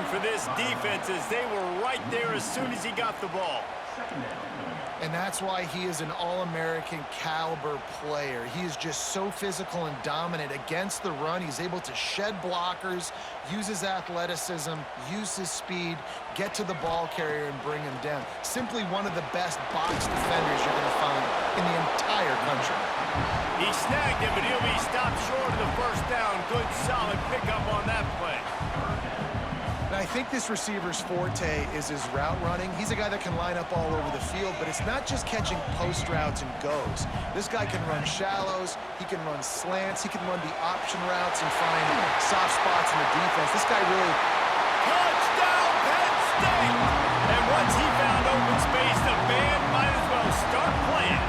for this defense as they were right there as soon as he got the ball. And that's why he is an All-American caliber player. He is just so physical and dominant against the run. He's able to shed blockers, use his athleticism, use his speed, get to the ball carrier and bring him down. Simply one of the best box defenders you're going to find in the entire country. He snagged it, but he'll be stopped short of the first down. Good, solid pickup on that play. And I think this receiver's forte is his route running. He's a guy that can line up all over the field, but it's not just catching post routes and goes. This guy can run shallows, he can run slants, he can run the option routes and find soft spots in the defense. This guy really... Touchdown, Penn State! And once he found open space, the band might as well start playing.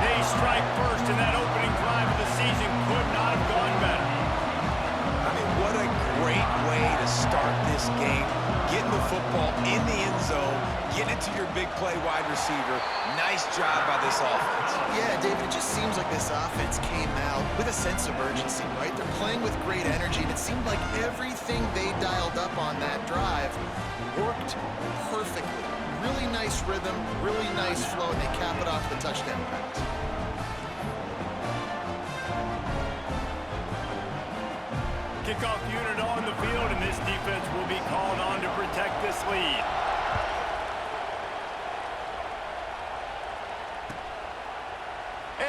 They strike first, and that opening drive of the season could not have gone better. I mean, what a great way to start this game. Getting the football in the end zone, getting it to your big play wide receiver. Nice job by this offense. Yeah, David, it just seems like this offense came out with a sense of urgency, right? They're playing with great energy, and it seemed like everything they dialed up on that drive worked perfectly. Really nice rhythm, really nice flow, and they cap it off with a touchdown pass. Kickoff unit on the field, and this defense will be called on to protect this lead.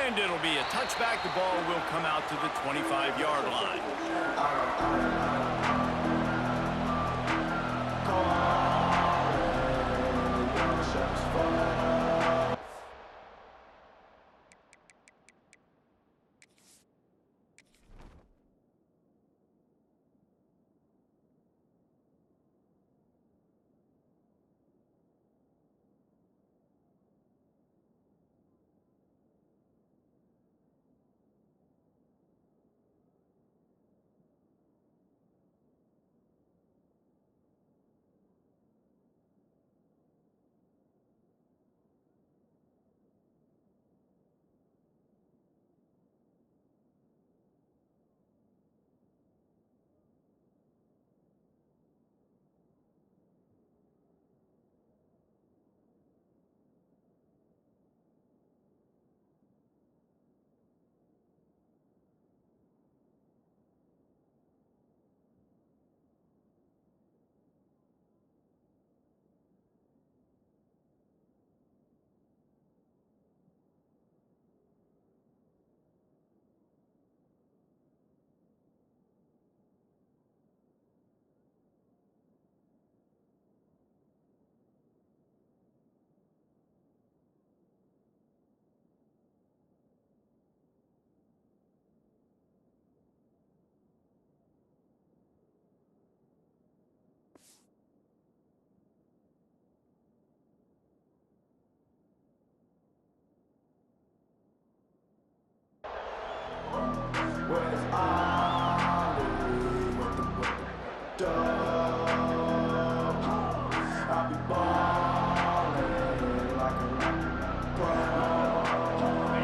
And it'll be a touchback. The ball will come out to the 25-yard line.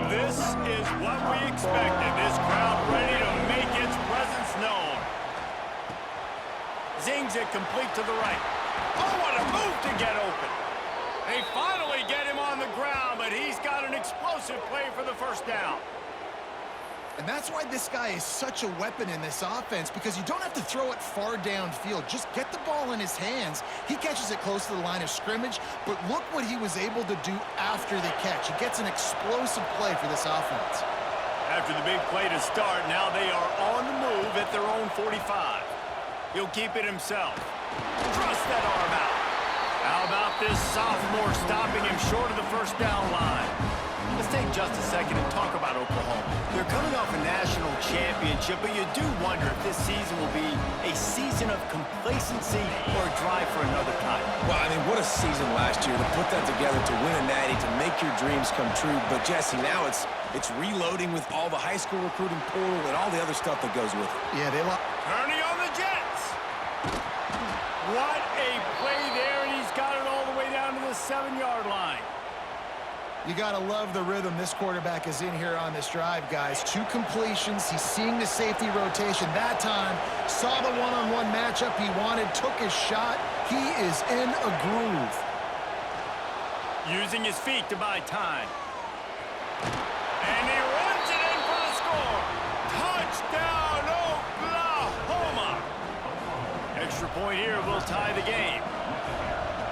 This is what we expected. This crowd ready to make its presence known. Zings it complete to the right. Oh, what a move to get open. They finally get him on the ground, but he's got an explosive play for the first down. And that's why this guy is such a weapon in this offense, because you don't have to throw it far downfield. Just get the ball in his hands. He catches it close to the line of scrimmage, but look what he was able to do after the catch. He gets an explosive play for this offense. After the big play to start, now they are on the move at their own 45. He'll keep it himself. Thrust that arm out. How about this sophomore stopping him short of the first down line? Let's take just a second and talk about Oklahoma. They're coming off a national championship, but you do wonder if this season will be a season of complacency or a drive for another title. Well, I mean, what a season last year to put that together, to win a natty, to make your dreams come true. But, Jesse, now it's reloading with all the high school recruiting portal and all the other stuff that goes with it. Yeah, they lost. Turning on the Jets. What a play there, and he's got it all the way down to the 7-yard line. You got to love the rhythm this quarterback is in here on this drive, guys. 2 completions. He's seeing the safety rotation. That time, saw the one-on-one matchup he wanted, took his shot. He is in a groove. Using his feet to buy time. And he runs it in for the score. Touchdown, Oklahoma. Extra point here will tie the game.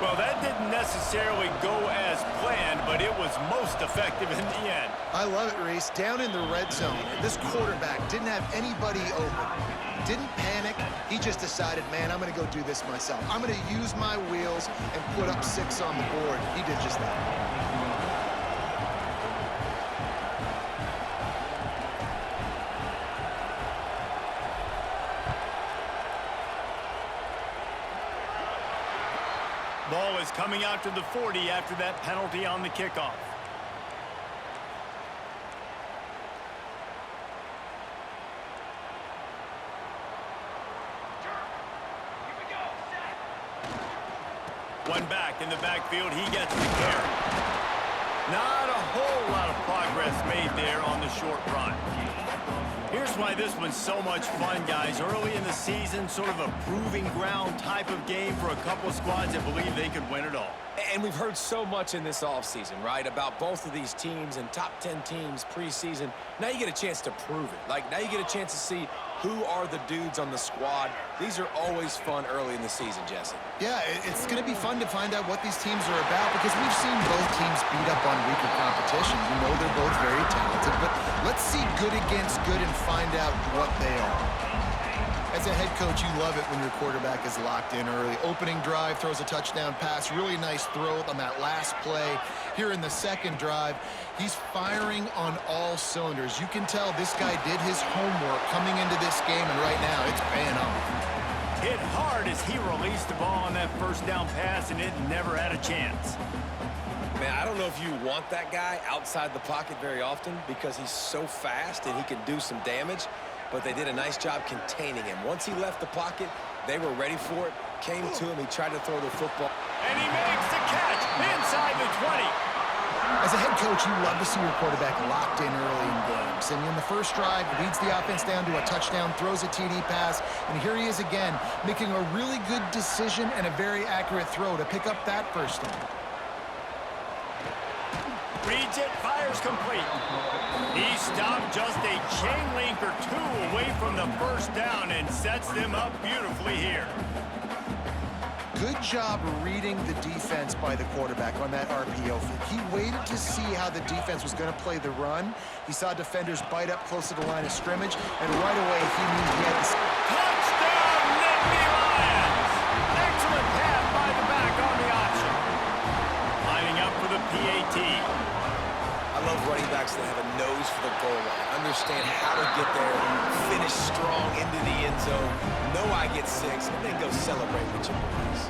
Well, that didn't necessarily go as planned, but it was most effective in the end. I love it, Reese. Down in the red zone, this quarterback didn't have anybody open. Didn't panic. He just decided, man, I'm going to go do this myself. I'm going to use my wheels and put up 6 on the board. He did just that. Ball is coming out to the 40 after that penalty on the kickoff. One back in the backfield. He gets the carry. Not a whole lot of progress made there on the short run. Here's why this one's so much fun, guys. Early in the season, sort of a proving ground type of game for a couple of squads that believe they could win it all. And we've heard so much in this offseason, right, about both of these teams and top 10 teams preseason. Now you get a chance to prove it. Like, now you get a chance to see who are the dudes on the squad. These are always fun early in the season, Jesse. Yeah, it's going to be fun to find out what these teams are about because we've seen both teams beat up on weaker competition. We know they're both very talented, but let's see good against good and find out what they are. As a head coach, you love it when your quarterback is locked in early. Opening drive, throws a touchdown pass. Really nice throw on that last play. Here in the second drive, he's firing on all cylinders. You can tell this guy did his homework coming into this game, and right now it's paying off. Hit hard as he released the ball on that first down pass, and it never had a chance. Man, I don't know if you want that guy outside the pocket very often because he's so fast and he can do some damage. But they did a nice job containing him. Once he left the pocket, they were ready for it. Came to him, he tried to throw the football. And he makes the catch inside the 20. As a head coach, you love to see your quarterback locked in early in games. And in the first drive, leads the offense down to a touchdown, throws a TD pass, and here he is again, making a really good decision and a very accurate throw to pick up that first down. Reads it, fires complete. He stopped just a chain link or 2 away from the first down and sets them up beautifully here. Good job reading the defense by the quarterback on that RPO fake. He waited to see how the defense was going to play the run. He saw defenders bite up close to the line of scrimmage, and right away he knew he had to... Touchdown, Nittany Lions! Excellent pass by the back on the option. Lining up for the PAT. I love running backs that have a nose for the goal line. Understand how to get there, finish strong into the end zone, know I get 6, and then go celebrate with your boys.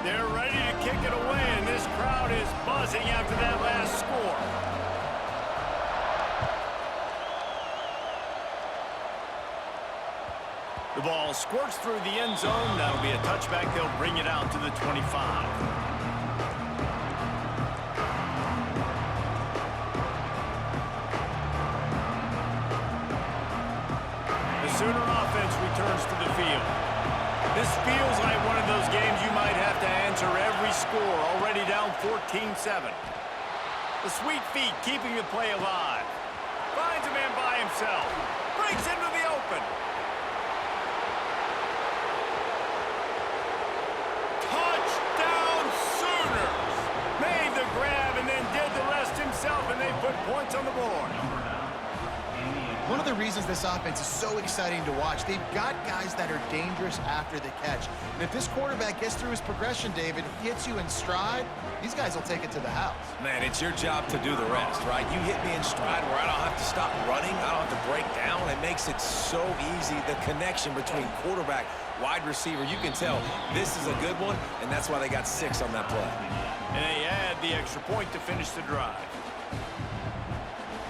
They're ready to kick it away, and this crowd is buzzing after that last score. The ball squirts through the end zone. That'll be a touchback. They'll bring it out to the 25. The Sooner offense returns to the field. This feels like one of those games you might have to answer every score, already down 14-7. The sweet feet keeping the play alive. Finds a man by himself. Breaks into the open. Touchdown Sooners! Made the grab and then did the rest himself, and they put points on the board. One of the reasons this offense is so exciting to watch. They've got guys that are dangerous after the catch. And if this quarterback gets through his progression, David, hits you in stride, these guys will take it to the house. Man, it's your job to do the rest, right? You hit me in stride where I don't have to stop running. I don't have to break down. It makes it so easy. The connection between quarterback, wide receiver, you can tell this is a good one, and that's why they got 6 on that play. And they add the extra point to finish the drive.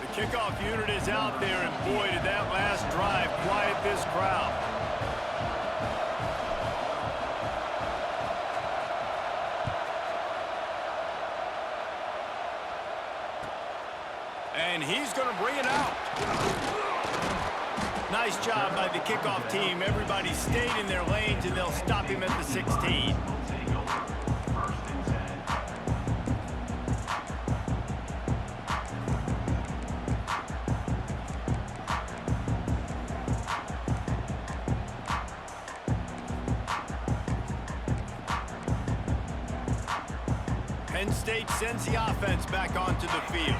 The kickoff unit is out there, and boy, did that last drive quiet this crowd. And he's going to bring it out. Nice job by the kickoff team. Everybody stayed in their lanes, and they'll stop him at the 16. Penn State sends the offense back onto the field.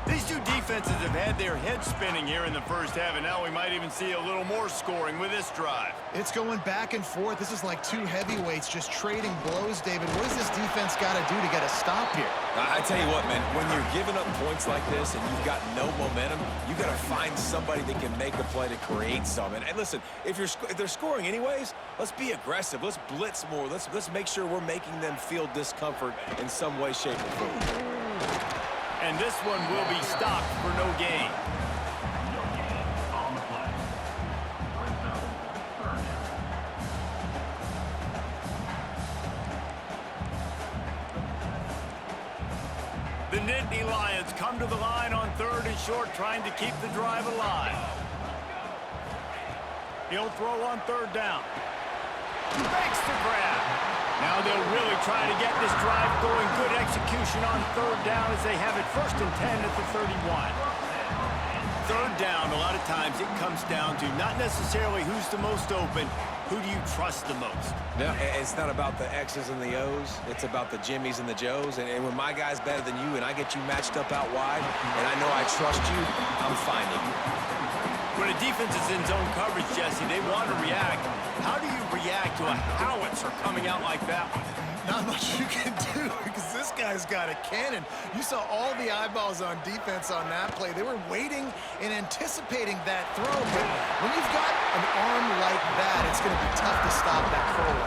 These two defenses have had their heads spinning here in the first half, and now we might even see a little more scoring with this drive. It's going back and forth. This is like two heavyweights just trading blows, David. What does this defense got to do to get a stop here? I tell you what, man, when you're giving up points like this and you've got no momentum, you got to find somebody that can make a play to create some. And listen, if they're scoring anyways, let's be aggressive. Let's blitz more. Let's make sure we're making them feel discomfort in some way, shape, or form. And this one will be stopped for no gain. The Nittany Lions come to the line on 3rd and short, trying to keep the drive alive. He'll throw on 3rd down. Makes the grab. Now they'll really try to get this drive going. Good execution on 3rd down as they have it 1st and 10 at the 31. 3rd down, a lot of times it comes down to not necessarily who's the most open, who do you trust the most? Yeah, it's not about the X's and the O's. It's about the Jimmies and the Joes. And when my guy's better than you and I get you matched up out wide and I know I trust you, I'm finding you. When a defense is in zone coverage, Jesse, they want to react. How do you react to a howitzer coming out like that one? Not much you can do because this guy's got a cannon. You saw all the eyeballs on defense on that play. They were waiting and anticipating that throw. But when you've got an arm like that, it's going to be tough to stop that curl.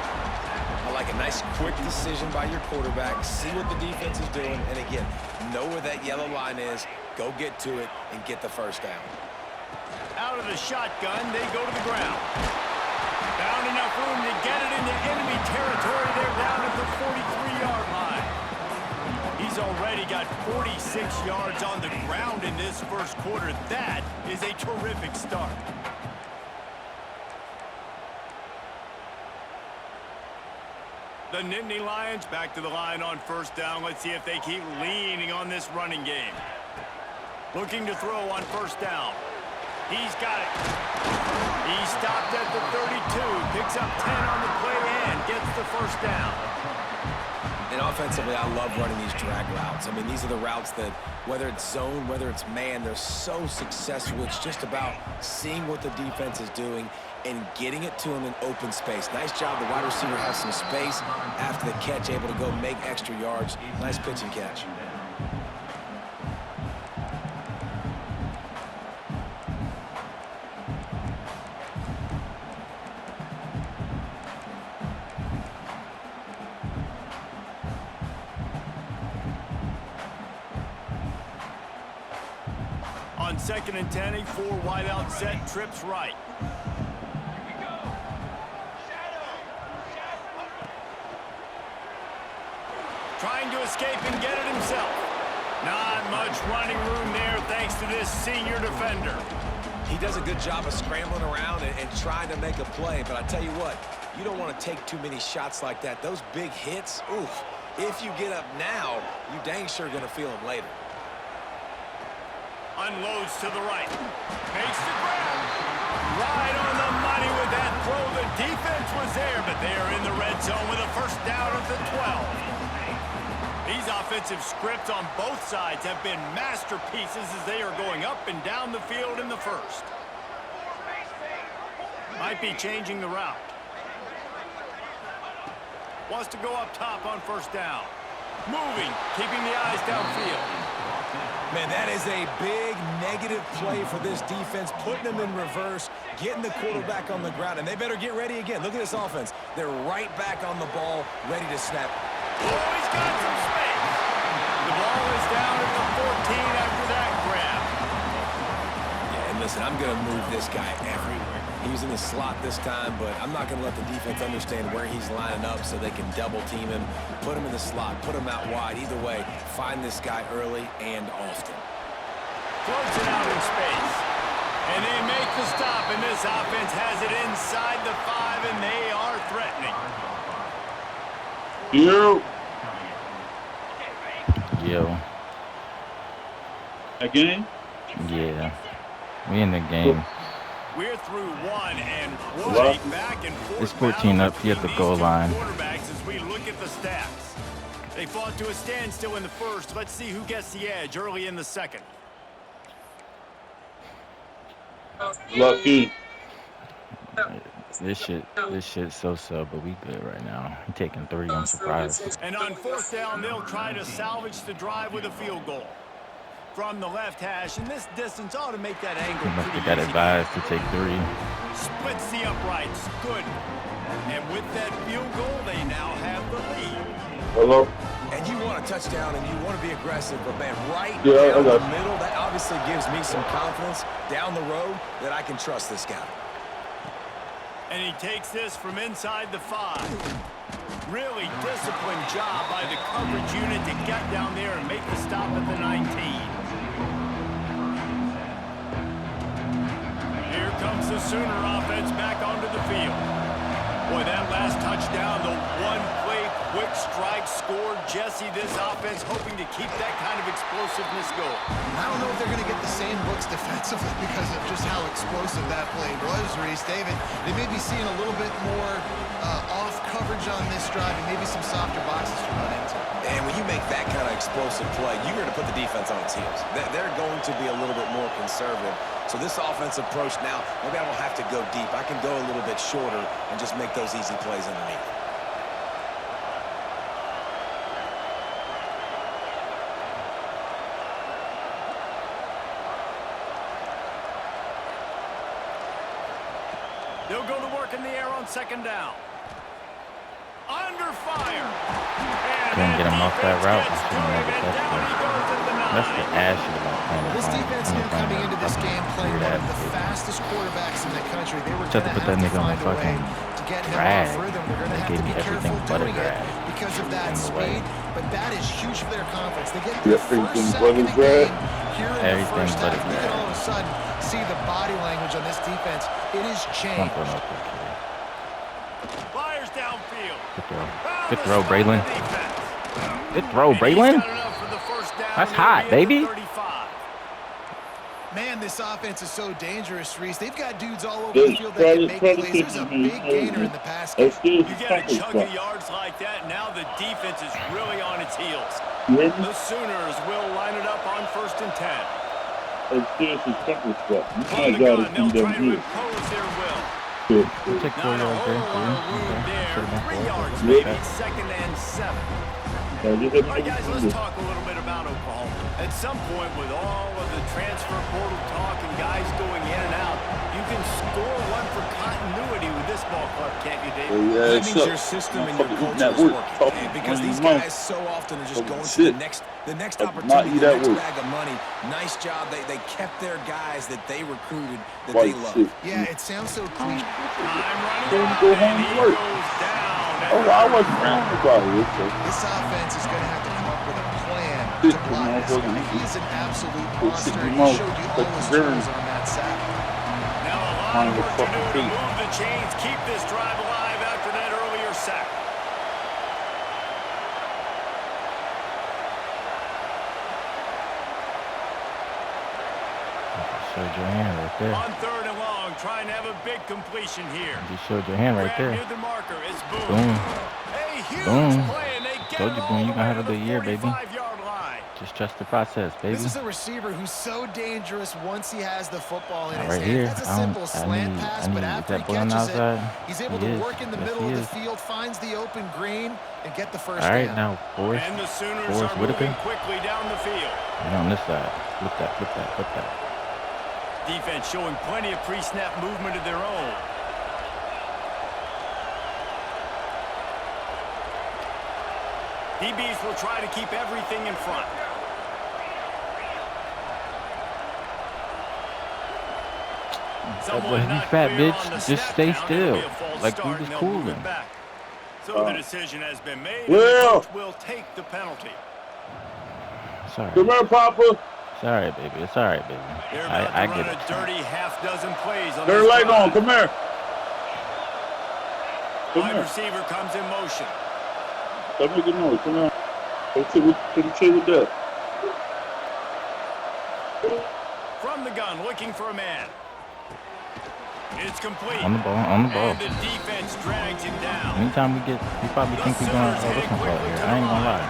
I like a nice quick decision by your quarterback. See what the defense is doing. And again, know where that yellow line is. Go get to it and get the 1st down. Out of the shotgun, they go to the ground. Found enough room to get it into enemy territory. They're down at the 43-yard line. He's already got 46 yards on the ground in this 1st quarter. That is a terrific start. The Nittany Lions back to the line on 1st down. Let's see if they keep leaning on this running game. Looking to throw on 1st down. He's got it. He stopped at the 32, picks up 10 on the play and gets the 1st down. And offensively, I love running these drag routes. I mean, these are the routes that, whether it's zone, whether it's man, they're so successful. It's just about seeing what the defense is doing and getting it to him in open space. Nice job. The wide receiver has some space after the catch, able to go make extra yards. Nice pitch and catch. On 2nd and 10, a 4 wide out set, trips right. Trying to escape and get it himself. Not much running room there thanks to this senior defender. He does a good job of scrambling around and trying to make a play, but I tell you what, you don't want to take too many shots like that. Those big hits, oof, if you get up now, you dang sure going to feel them later. Unloads to the right. Makes the grab. Right on the money with that throw. The defense was there, but they are in the red zone with a 1st down at the 12. These offensive scripts on both sides have been masterpieces as they are going up and down the field in the 1st. Might be changing the route. Wants to go up top on first down. Moving, keeping the eyes downfield. Man, that is a big negative play for this defense, putting them in reverse, getting the quarterback on the ground, and they better get ready again. Look at this offense. They're right back on the ball, ready to snap. Oh, he's got some space. The ball is down at the 14 after that grab. Yeah, and listen, I'm going to move this guy everywhere. He was in the slot this time, but I'm not going to let the defense understand where he's lining up so they can double team him, put him in the slot, put him out wide. Either way, find this guy early and often. Floats it out in space. And they make the stop, and this offense has it inside the 5, and they are threatening. Yo. Again? Yeah. We in the game. We're through one, and what a back and forth. It's 14 up here at the goal line. Quarterbacks as we look at the stats. They fought to a standstill in the first. Let's see who gets the edge early in the second. Lucky. This shit's so, but we good right now. I'm taking 3. I'm surprised. And on fourth down, they'll try to salvage the drive with a field goal. From the left hash, and this distance ought to make that angle You must pretty have got easy. advised to take 3. Splits the uprights. Good. And with that field goal, they now have the lead. Hello? And you want a touchdown, and you want to be aggressive, but, man, right Yeah, down the okay. middle, that obviously gives me some confidence down the road that I can trust this guy. And he takes this from inside the 5. Really disciplined job by the coverage unit to get down there and make the stop at the 19. Here comes the Sooner offense back onto the field. Boy, that last touchdown, the one-play quick strike scored. Jesse, this offense hoping to keep that kind of explosiveness going. I don't know if they're going to get the same looks defensively because of just how explosive that play was, Reese. David, they may be seeing a little bit more off coverage on this drive and maybe some softer boxes to run into. And when you make that kind of explosive play, you're going to put the defense on its heels. They're going to be a little bit more conservative. So this offensive approach now, maybe I don't have to go deep. I can go a little bit shorter and just make those easy plays underneath. They'll go to work in the air on second down. Under fire. Couldn't get him off that route. That's the ashy about playing This defense knew coming into this game playing one of the fastest quarterbacks in the country. They were going to have to find a way to get him off rhythm. They're going to have to be careful doing it because of that speed. But that is huge for their confidence. They get their first sack in the game here in the first half. You can all of a sudden see the body language on this defense. It is changed. Fires downfield. Good throw, Braylon. Good throw, Braylon. That's hot, baby. Man, this offense is so dangerous, Reese. They've got dudes all over the field that can make plays. There's a big gainer in the pass game. You get a chunk of yards like that, now the defense is really on its heels. The Sooners will line it up on first and 10. On the gun, they'll try to impose their will. Take 4 yards there. There, 3 yards, maybe second and 7. All right, guys, let's talk a little bit about Oklahoma. At some point, with all of the transfer portal talk and guys going in and out, you can score one for continuity with this ball club, can't you, David? That means your system and your culture is working. Because these guys so often are just going to the next opportunity, the next bag of money. Nice job. They kept their guys that they recruited, that they love. Yeah, it sounds so cliche. Go home and work. Oh, I wasn't wrong about it. This offense is going to have to come up with a plan to block this guy. He is an absolute monster, and he showed you all his tools on that sack. Now a lot of work to do to move the chains, keep this drive alive after that earlier sack. Showed your hand right there. On third and long, trying to have a big completion here. You showed your hand right there. Near the marker is Boone. Boom. A huge Boom. play, and they get Told you, it Boone, all you the gonna have way a to good year, the baby. 45-yard line. Just trust the process, baby. This is a receiver who's so dangerous once he has the football in his Right hand. here. That's a simple slant pass, but after he catches it, he's able to work in the middle of the field, finds the open green, and get the first down. All right, now, Forrest. And the Sooners Forrest are Whitaker. moving quickly down the field. And on this side. Flip that, flip that, flip that. Defense showing plenty of pre-snap movement of their own. DBs will try to keep everything in front. Boy, you fat bitch, just stay still. Like we was cooling. So the decision has been made. Well, And the coach will take the penalty. Sorry. come here, Papa. Sorry, baby. It's all right, baby. They're about I to get run it. a dirty half-dozen plays on Turn this light on. drive. Come here. Come Wide here. receiver comes in motion. Stop making noise. Come here. Go to the table there. From the gun, looking for a man. It's complete. On the ball, on the ball. And the defense drags him down. Anytime we get, you probably think we're going to this one here. I ain't gonna lie.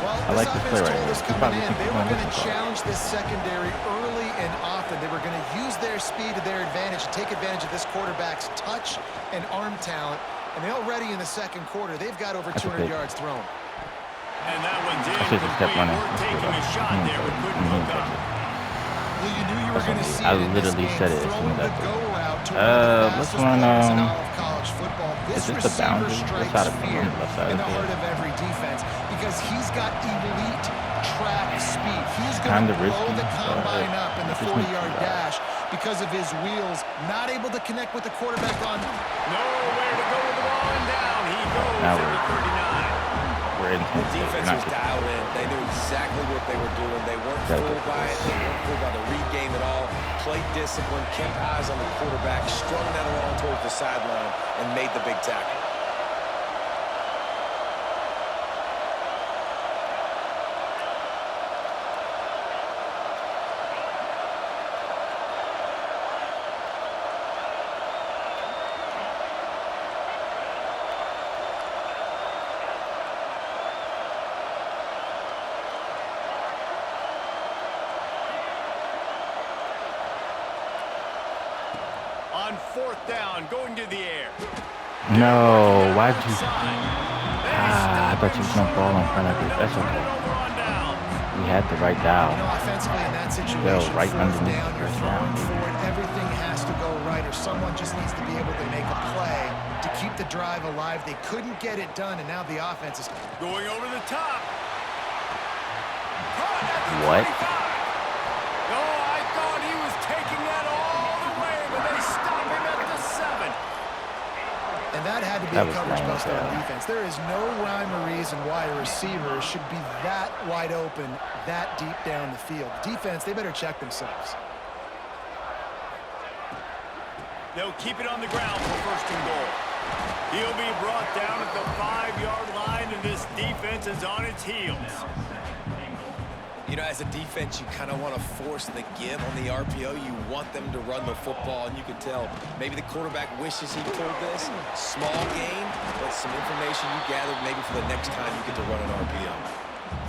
Well, I like this play right here. This You probably think they we're were going going this to one. challenge this secondary early and often. They were going to use their speed to their advantage and take advantage of this quarterback's touch and arm talent. And already in the second quarter, they've got over 200 yards thrown. And that one's I should have kept incomplete. running. We're taking a shot there, but couldn't hook up. Well, you knew you were going to see I it in this literally game. said it as Throwing soon as I the did. go route to one of the Let's fastest run, players in all of college football. is This this the receiver boundary? Let's strikes try to put fear him left side in of the the heart field. of every defense because he's got elite track speed. He's going Kinda to blow risky, the combine up in the just needs to 40-yard be right. dash because of his wheels, not able to connect with the quarterback on. Nowhere to go with the ball and down. He goes Now at the 39. We're in The defense was not dialed in. They knew exactly what they were doing. They weren't fooled by it. They weren't fooled by the read game at all. Played discipline, kept eyes on the quarterback, strung that along towards the sideline, and made the big tackle. On fourth down, going to the air. No, why'd you? I I thought you was gonna fall in front of it. That's okay. We had the right dial. You know, offensively in that situation, Fell right fourth underneath down, the you're first throwing down. for it. Everything has to go right, or someone just needs to be able to make a play to keep the drive alive. They couldn't get it done, and now the offense is. Going over the top. Caught at the What? 25. No, I thought he was taking that all the way, but they stop him at the 7. And that had to be That a was coverage lame, bust on yeah. defense. There is no rhyme or reason why a receiver should be that wide open, that deep down the field. Defense, they better check themselves. They'll keep it on the ground for first and goal. He'll be brought down at the 5-yard line, and this defense is on its heels. You know, as a defense, you kind of want to force the give on the RPO. You want them to run the football, and you can tell maybe the quarterback wishes he pulled this. Small gain, but some information you gathered maybe for the next time you get to run an RPO.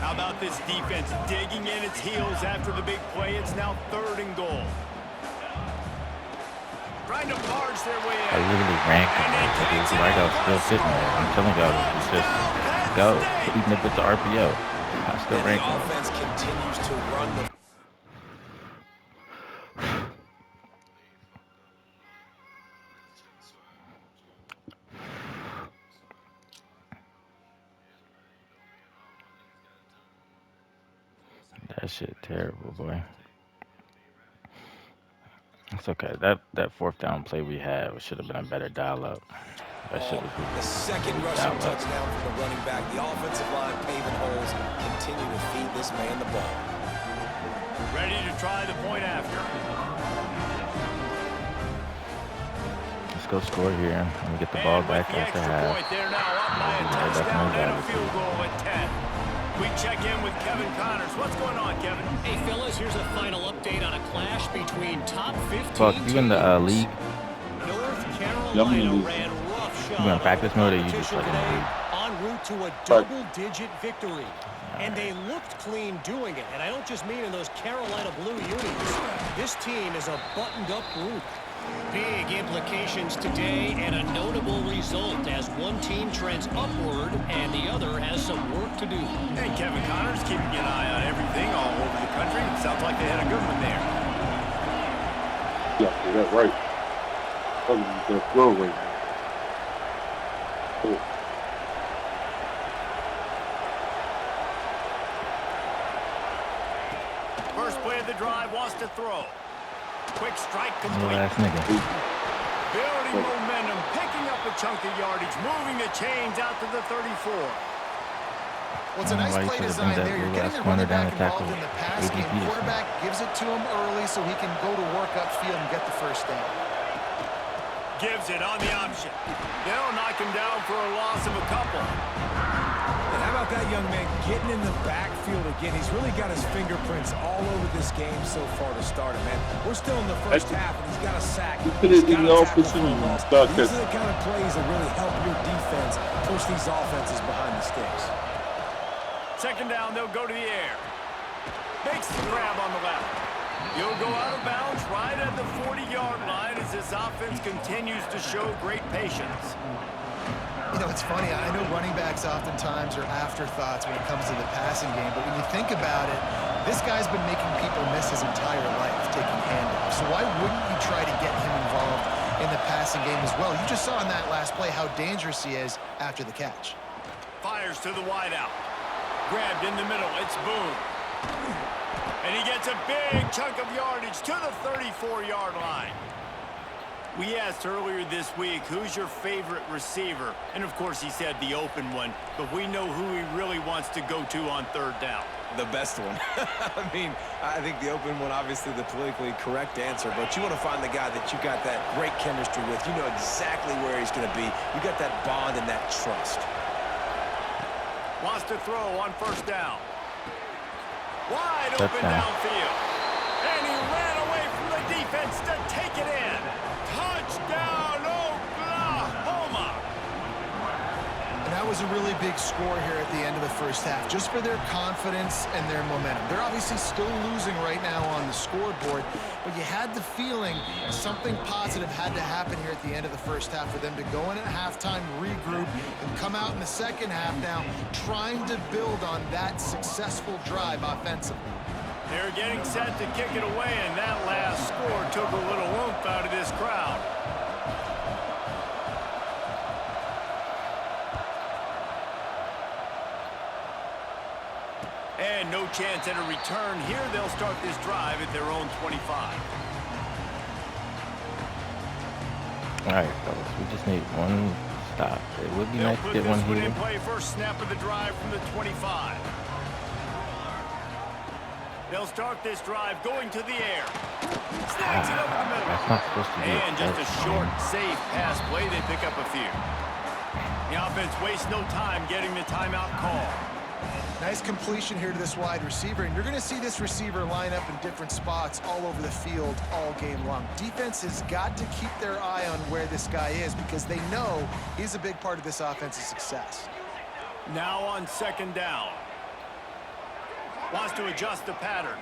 How about this defense digging in its heels after the big play? It's now 3rd and goal. Trying to barge their way I in. literally ran from it. It was like I was still sitting there. I'm telling y'all, it's just go. Even if it's RPO, I still And ran the from it. offense continues to run the That shit terrible, boy. It's okay. That fourth down play we had should have been a better dial up. That shit was The second rushing dial up. touchdown from the running back. The offensive line paving holes. Continue to feed this man the ball. Ready to try the point after. Let's go score here and get the ball And back with the after extra half. point, they're now up by a Yeah, touchdown definitely and a got it. field goal at 10. We check in with Kevin Connors. What's going on, Kevin? Hey, fellas, here's a final update on a clash between top 15 Fuck, you in the teams. league? North Yeah, I'm in Carolina the league. ran roughshod You gonna practice over mode or you just competition like in the today league? en route to a double-digit victory. And they looked clean doing it. And I don't just mean in those Carolina blue unis. This team is a buttoned-up group. Big implications today and a notable result as one team trends upward and the other has some work to do. And Kevin Connor's keeping an eye on everything all over the country. It sounds like they had a good one there. Yeah, that's right. The throw right now. Cool. First play of the drive wants to throw. Quick strike Little complete. ass nigga. Building momentum, picking up a chunk of yardage, moving the chains out to the 34. Well, it's a nice Why you play could've design been that there. You're little getting ass your corner running down back the tackle. involved in the pass A.D. game. Peterson. Quarterback gives it to him early so he can go to work upfield and get the first down. Gives it on the option. They'll knock him down for a loss of a couple. And how about that young man getting in the backfield again? He's really got his fingerprints all over this game so far to start it, man. We're still in the first half, and he's got a sack. He's He's got the a tackle offensive for a loss. start These are the kind of plays that really help your defense push these offenses behind the sticks. Second down, they'll go to the air. Makes the grab on the left. He'll go out of bounds right at the 40-yard line as this offense continues to show great patience. You know, it's funny. I know running backs oftentimes are afterthoughts when it comes to the passing game, but when you think about it, this guy's been making people miss his entire life taking handoffs. So why wouldn't you try to get him involved in the passing game as well? You just saw in that last play how dangerous he is after the catch. Fires to the wideout. Grabbed in the middle. It's Boone. And he gets a big chunk of yardage to the 34-yard line. We asked earlier this week, who's your favorite receiver? And, of course, he said the open one. But we know who he really wants to go to on third down. The best one. I mean, I think the open one, obviously the politically correct answer, but you want to find the guy that you got that great chemistry with. You know exactly where he's going to be. You got that bond and that trust. Wants to throw on first down. Wide open Touchdown. downfield. And he ran away from the defense to take it in. Touchdown, Oklahoma! And that was a really big score here at the end of the first half, just for their confidence and their momentum. They're obviously still losing right now on the scoreboard, but you had the feeling something positive had to happen here at the end of the first half for them to go in at halftime, regroup, and come out in the second half now trying to build on that successful drive offensively. They're getting set to kick it away, and that last score took a little oomph out of this crowd. And no chance at a return here. They'll start this drive at their own 25. All right, fellas, we just need one stop. It would be nice to get one here. In play first snap of the drive from the 25. They'll start this drive going to the air. Snags it over the middle. That's not supposed to be. And just a short, safe pass play. They pick up a few. The offense wastes no time getting the timeout call. Nice completion here to this wide receiver, and you're going to see this receiver line up in different spots all over the field all game long. Defense has got to keep their eye on where this guy is because they know he's a big part of this offense's success. Now on second down. Wants to adjust the pattern.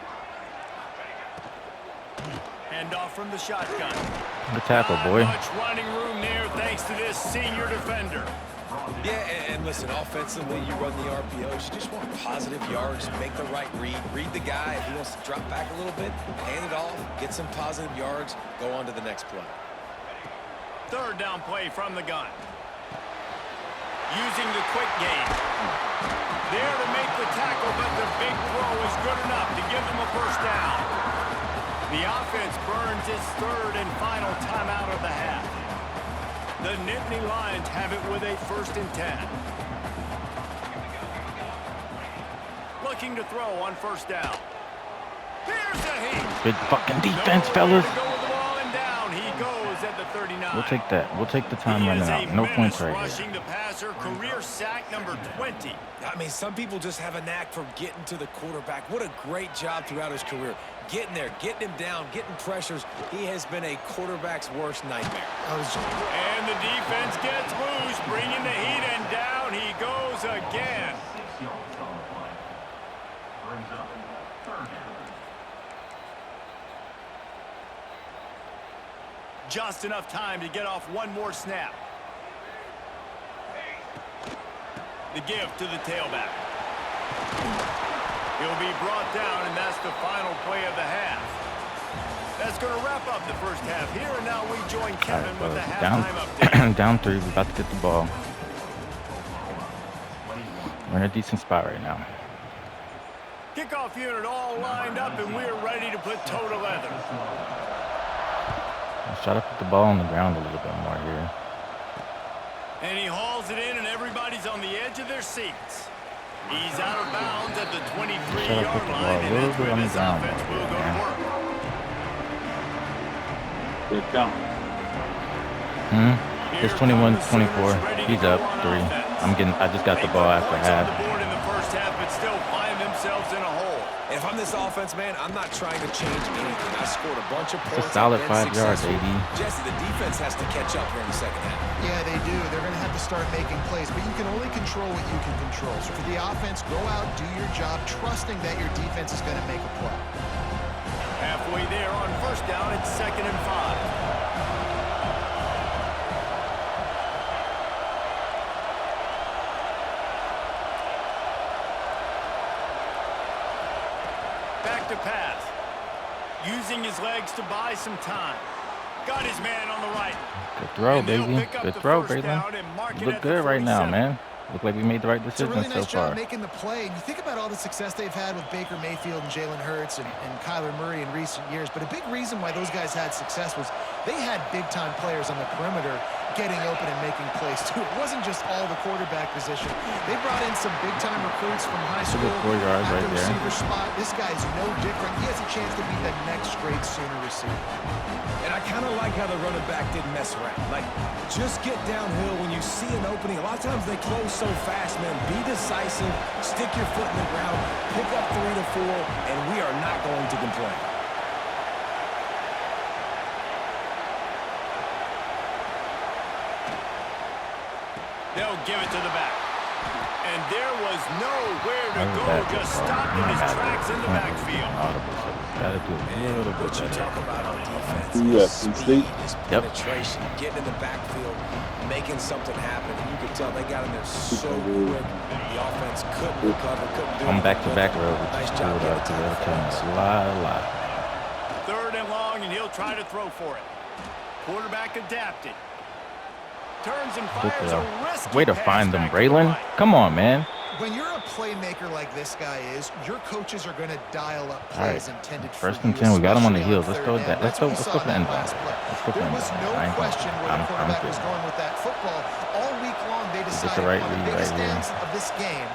Hand off from the shotgun. The tackle, boy. Not much running room there thanks to this senior defender. Yeah, and listen, offensively, you run the RPOs. You just want positive yards, make the right read. Read the guy. If he wants to drop back a little bit, hand it off, get some positive yards, go on to the next play. Third down play from the gun. Using the quick game. There to make the tackle, but the big throw is good enough to give them a first down. The offense burns its third and final timeout of the half. The Nittany Lions have it with a 1st and 10. Looking to throw on first down. Here's the heat. Good fucking defense, fellas. To go with the ball and down. He goes at the 39. We'll take that. We'll take the time running out. No points right here. Rushing the passer, career sack number 20. I mean, some people just have a knack for getting to the quarterback. What a great job throughout his career. Getting there, getting him down, getting pressures. He has been a quarterback's worst nightmare. And the defense gets loose, bringing the heat, and down he goes again. Just enough time to get off one more snap. The give to the tailback. He'll be brought down, and that's the final play of the half. That's going to wrap up the first half here, and now we join Kevin with the halftime update. Down 3, we're about to get the ball. We're in a decent spot right now. Kickoff unit all lined up, and we're ready to put toe to leather. Let's try to put the ball on the ground a little bit more here. And he hauls it in, and everybody's on the edge of their seats. He's out of bounds at the 23-yard line, and that's where this offense will go to work. Good count. It's 21-24. He's up 3. I just got the ball after half. In the first half, but still find themselves in a hole. And if I'm this offense, man, I'm not trying to change anything. I scored a bunch of points. It's a solid 5 yards, AD. Jesse, the defense has to catch up here in the second half. Yeah, they do. They're going to have to start making plays, but you can only control what you can control. So for the offense, go out, do your job, trusting that your defense is going to make a play. Halfway there on first down, it's 2nd and 5. Back to pass. Using his legs to buy some time. Got his man on the right. Good throw, baby. Good throw, Braylon. You look good right now, man. Look like we made the right decision so far. It's a really nice job making the play. And you think about all the success they've had with Baker Mayfield and Jalen Hurts and Kyler Murray in recent years. But a big reason why those guys had success was they had big-time players on the perimeter getting open and making plays, too. It wasn't just all the quarterback position. They brought in some big-time recruits from high school. That's a good 4 yards right there. Receiver spot. This guy's no different. He has a chance to be the next great Sooner receiver. And I kind of like how the running back didn't mess around. Like, just get downhill when you see an opening. A lot of times they close so fast, man. Be decisive, stick your foot in the ground, pick up 3 to 4, and we are not going to complain. They'll give it to the back. And there was nowhere to go, just stopped in his tracks in the backfield. Gotta do a little bit better. Talk about on defense. Speed, Penetration, getting in the backfield, making something happen. And you could tell they got in there so quick. The offense couldn't recover, couldn't do it. I'm back-to-back row. Nice job getting to the defense. A lot. 3rd and long, and he'll try to throw for it. Quarterback adapted. Turns and fires a risky Way to find them, Braylon. Come on, man. When you're a playmaker like this guy is, your coaches are going to dial up plays intended for you. 1st and 10. We got him on the heels. Let's go that. Let's go for the end zone. There was no question where the quarterback was going with that football. All week long, they decided on the biggest dance of this game,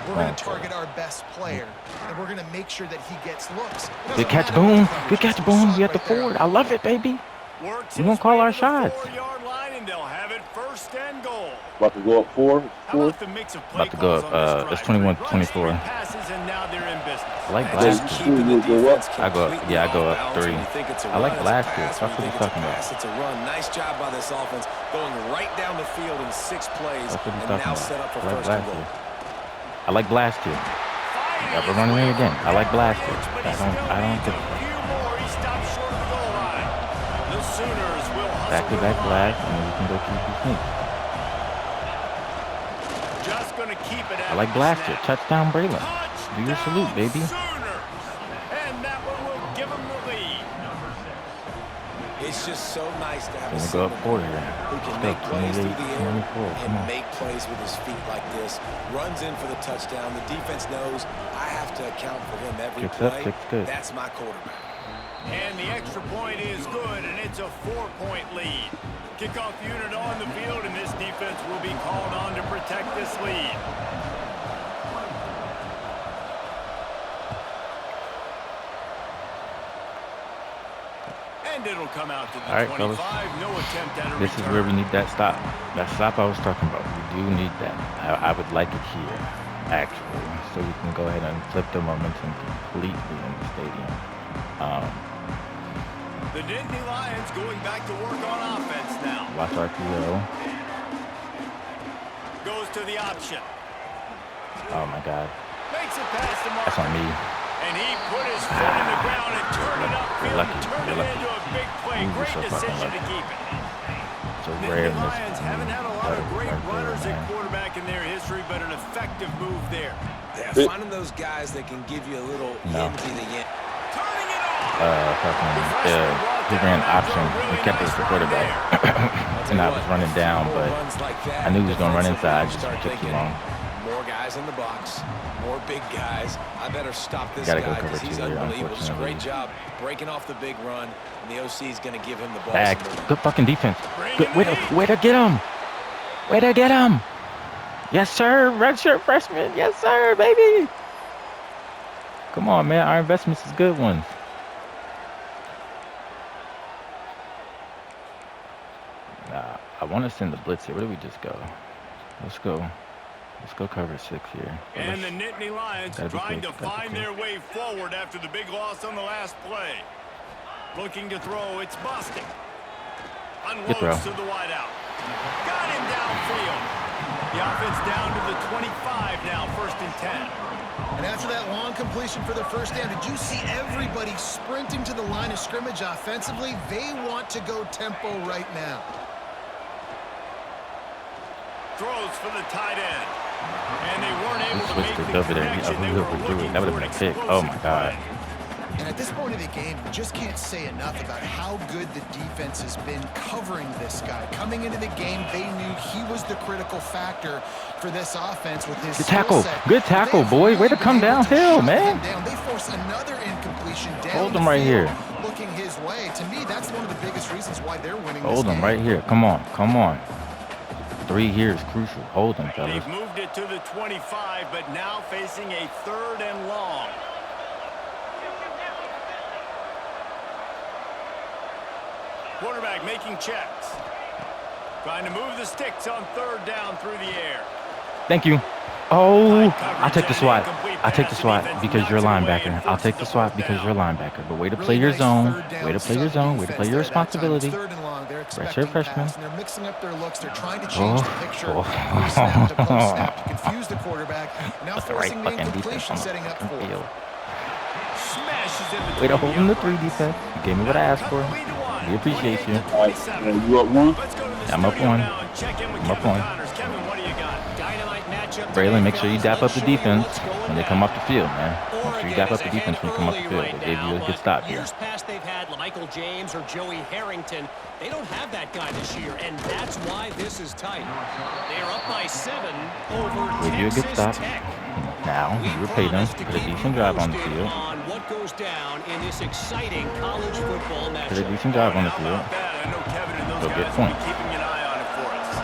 we're going to target our best player, and we're going to make sure that he gets looks. Good catch, Boom. Good catch, Boom. You at the forward. I love it, baby. We're going to call our shots. 4-yard line, and they'll have it 1st and goal. about to go up 4. About the mix of play About to go up. It's 21-24. And now they're in business. I like blast. I go up. Yeah, I go up 3. I like blast here. That's what he's talking about. It's a run. Nice job by this offense, going right down the field in 6 plays, That's what he's and talking now about. set up for I like 1st and blast goal. here. I like blast here. Yeah, we're running it again. I like blast here. I don't get it. Back-to-back blast, and then we can go keep these sneaks. Just gonna keep it. I like blast here. Touchdown, Braylon. Do your salute, baby. And that one will give him the lead. It's just so nice to have a Gonna go up 4 here. who can Let's make go. plays through the air 24. Come and on. make plays with his feet like this. Runs in for the touchdown. The defense knows I have to account for him every Kicks up, play. kicks good. That's my quarterback. And the extra point is good, and it's a 4-point lead. Kickoff unit on the field, and this defense will be called on to protect this lead. And it'll come out to the All right, 25. fellas. No attempt at a This is return. where we need that stop. That stop I was talking about. We do need that. I would like it here, actually, so we can go ahead and flip the momentum completely in the stadium. The Nittany Lions going back to work on offense now. Watch RPO. Goes to the option. Oh, my God. Makes it past the mark. That's on me. And he put his foot in the ground and turned it upfield lucky. and turned You're it lucky. into a big play. You're Great so fucking decision to lucky. keep it. It's a The rare Nittany miss. Lions haven't had a lot of great runners at quarterback in their history, but an effective move there. Yeah, finding those guys that can give you a little No. into the end. Turning it on. He ran option and kept us the quarterback. And I was running down, but I knew he was going to run inside. Just took too long. More guys in the box, more big guys. I better stop this Gotta guy go cover because he's two here, unbelievable. Just a great unfortunately. job breaking off the big run, and the OC is going to give him the ball. Back. Good fucking defense. Good. Way to get him. Way to get him. Yes, sir. Redshirt freshman. Yes, sir, baby. Come on, man. Our investments is good ones. I want to send the blitz here. Where do we just go? Let's go. Let's go cover 6 here. And the Nittany Lions trying to find their way forward after the big loss on the last play. Looking to throw. It's busting. Unloads to the wideout. Got him downfield. The offense down to the 25 now, 1st and 10. And after that long completion for the first down, did you see everybody sprinting to the line of scrimmage offensively? They want to go tempo right now. Throws for the tight end. And they weren't able to make the over there. connection they were looking That would for. have been a pick. Oh, my God. And at this point of the game, we just can't say enough about how good the defense has been covering this guy. Coming into the game, they knew he was the critical factor for this offense with his Good tackle. set. Good tackle, boy. Way to come downhill, man. They force another incompletion down. Hold him right here. Looking his way. To me, that's one of the biggest reasons why they're winning Hold this him game. right here. Come on. Come on. 3 here is crucial. Hold him, fellas. They've moved it to the 25, but now facing a 3rd and long. Quarterback making checks. Trying to move the sticks on 3rd down through the air. Thank you. Oh, I'll take the SWAT. I'll take the SWAT because you're a linebacker. I'll take the SWAT because you're a linebacker. But way to play your zone. Way to play your zone. Way to play your responsibility. Redshirt freshman. They're mixing up their looks. They're trying to change the picture. Snap to post snap to confuse the quarterback. Now That's the right forcing the fucking defense incompletion, on the setting up fucking for. field. Smashes in between. Way to hold in the 3 defense. You gave me what I asked for. We appreciate you. All right, you up 1? Let's go to the I'm up studio 1. now and check in with I'm up Kevin 1. Connors. Kevin, what do you got? Dynamite matchup Braylon, today, make sure you fellas. dap up the Let's show you defense what's going when they come down. off the field, man. Make sure you dap up the defense when you come off the field. They gave you a good stop here. Years past, they've had Michael James or Joey Harrington. They don't have that guy this year, and that's why this is tight. They're up by 7 over Gave you a good Texas stop. Tech. Now, you were paid them. Put a decent drive on the field. On what goes down in this exciting college football matchup. Put a decent drive on the How field. about that? I know Kevin and those Go guys get will be points. keeping an eye on it for us.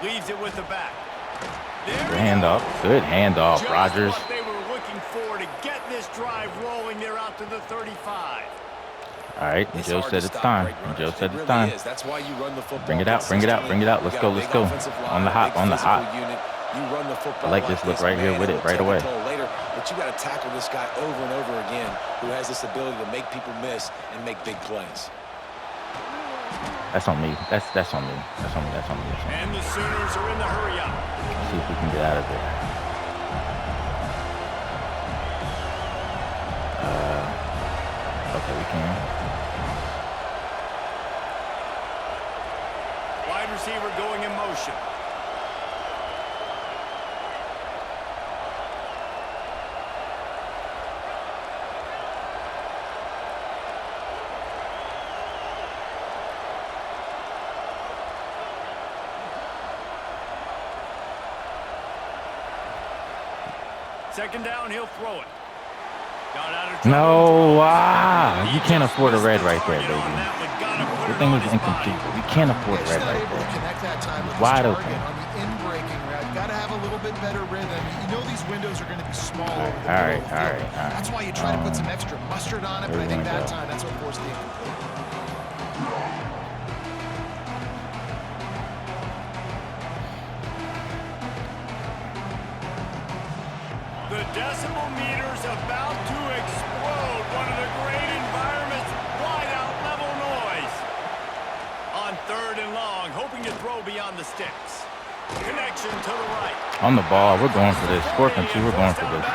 Leaves it with the back. Good handoff. Good handoff, Just Rogers. what they were looking for to get this drive rolling. They're out to the 35. All right, and Joe said it's time. And Joe said it's time. That's why you run the football. Bring it out, bring it out, bring it out. Let's go, let's go. On the hot, on the hot. You run the football. I like this look right here with it, right away. Later, but you got to tackle this guy over and over again, who has this ability to make people miss and make big plays. That's on me. That's on me. That's on me. That's on me. That's on me. And the Sooners are in the hurry up. Let's see if we can get out of there. Okay, we can. Wide receiver going in motion. Second down, he'll throw it. Got out of trouble. No, you can't afford a red right there, baby. The thing was incomplete. We can't afford a red Not right able to there. connect that time with his Wide target open. on the in-breaking route. Got to have a little bit better rhythm. You know these windows are going to be small. over the all middle right, of the all field. right, all right. That's why you try to put some extra mustard on it, but I where think we that gonna go? time that's what forced the incomplete. The decibel meter's about to explode. One of the great environments, wide out level noise. On 3rd and long, hoping to throw beyond the sticks. Connection to the right. On the ball. We're going for this. 4th and 2. We're going for this.